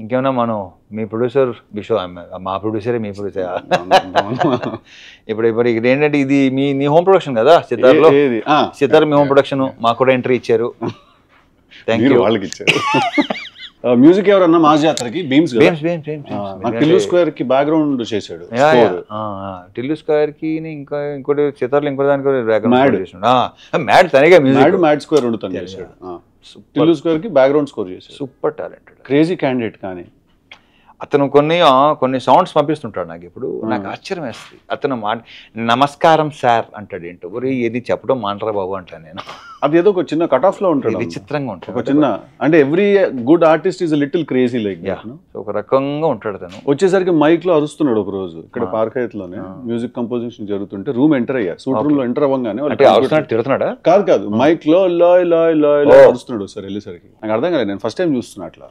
ఇంకేమన్నా మనం మీ ప్రొడ్యూసర్ బిషో మా ప్రొడ్యూసరే మీ ప్రొడ్యూసర్ ఇప్పుడు ఏంటంటే ఇది నీ హోమ్ ప్రొడక్షన్ కదా సితార్లో. సితార్ మీ హోమ్ ప్రొడక్షన్, మాకు కూడా ఎంట్రీ ఇచ్చారు. Thank you. వాళ్ళకి ఇచ్చారు. మ్యూజిక్ ఎవరన్నా మాస్ జాతరకి బీమ్స్ టిల్లు స్క్వేర్ కి బ్యాక్గ్రౌండ్ చేశాడు. టిల్లు స్క్వేర్ కి ఇంకా ఇంకోటి సితార్లో ఇంకో దానికి మ్యాడ్ తనగా మ్యాడ్ స్క్వేర్ రెండు తను చేశాడు. టిల్లు స్క్వేర్ కి బ్యాక్గ్రౌండ్ స్కోర్ చేశాడు. Super talented, crazy candidate. కానీ అతను కొన్ని సౌండ్స్ పంపిస్తుంటాడు నాకు. ఇప్పుడు నాకు ఆశ్చర్యం వేస్తుంది. అతను నమస్కారం సార్ అంటాడు. ఏంటో ఏది చెప్పడం మాంటరా బాబు అంటాను నేను. అది ఏదో ఒక చిన్న కట్ ఆఫ్ లో ఉంటుంది, విచిత్రంగా ఉంటుంది. ఒక చిన్న అంటే every good artist is little crazy like ఒక రకంగా ఉంటాడు తను. వచ్చేసరికి మైక్ లో అరుస్తున్నాడు ఒక రోజు ఇక్కడ పార్క్ హైత్ లోనే మ్యూజిక్ కంపోజిషన్ జరుగుతుంటే రూమ్ ఎంటర్ అయ్యా. సూట్ రూమ్ లో ఎంటర్ అవ్వగానే తిడుతున్నాడా? కాదు మైక్ లో లాయ్ లాయ్ లాయ్ లాయ్ అరుస్తున్నాడు సార్. వెళ్ళేసరికి నాకు అర్థం కాలేదు. నేను ఫస్ట్ టైం చూస్తున్నా అట్లా.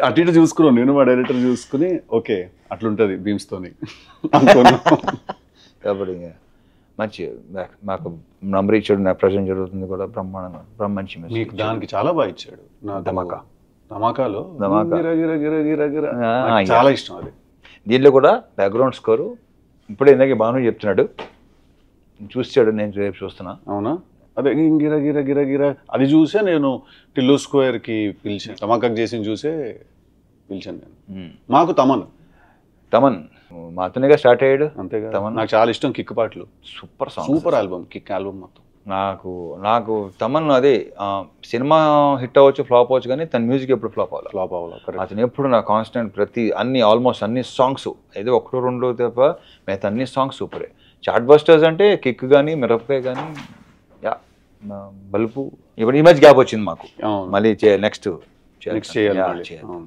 అటు ఇటు చూసుకున్నాను నేను, మా డైరెక్టర్ చూసుకుని ఓకే అట్లుంటది బీమ్స్ తోని అనుకున్నాను. కాబట్టి మంచి మాకు నంబర్ ఇచ్చాడు. నా ప్రజెంట్ జరుగుతుంది కూడా బ్రహ్మాండంగా మంచి. మీకు దానికి చాలా బాగా ఇచ్చాడు. నా ధమాకాలో చాలా ఇష్టం అది. దీంట్లో కూడా బ్యాక్గ్రౌండ్ స్కోరు ఇప్పుడే ఇందాక భాను చెప్తున్నాడు, చూసాడు. నేను రేపు చూస్తున్నా. అవునా? అదే గిర గిర గిర గిర అది చూసే నేను టిల్లు స్క్వేర్ కి పిలిచాను. ధమాకాకు చేసి చూసే పిలిచాను నేను. మాకు తమన్ మాతోనేగా స్టార్ట్ అయ్యాడు. అంతేగా. నాకు చాలా ఇష్టం కిక్ పాటలు. Super song, super album, kick album మొత్తం. నాకు తమన్ అదే సినిమా హిట్ అవ్వచ్చు ఫ్లాప్ అవ్వచ్చు, కానీ తన మ్యూజిక్ ఎప్పుడు ఫ్లాప్ అవ్వాలి. అతను ఎప్పుడు నా కాన్స్టెంట్ ఆల్మోస్ట్ అన్ని సాంగ్స్ ఏదో ఒకటో రెండో తప్ప మిగతా అన్ని సాంగ్స్ సూపరే. చాట్ బస్టర్స్ అంటే కిక్ కానీ మిరపకాయ కానీ బల్బు. ఇప్పుడు ఈ మధ్య గ్యాప్ వచ్చింది మాకు, మళ్ళీ నెక్స్ట్ చేయాలి.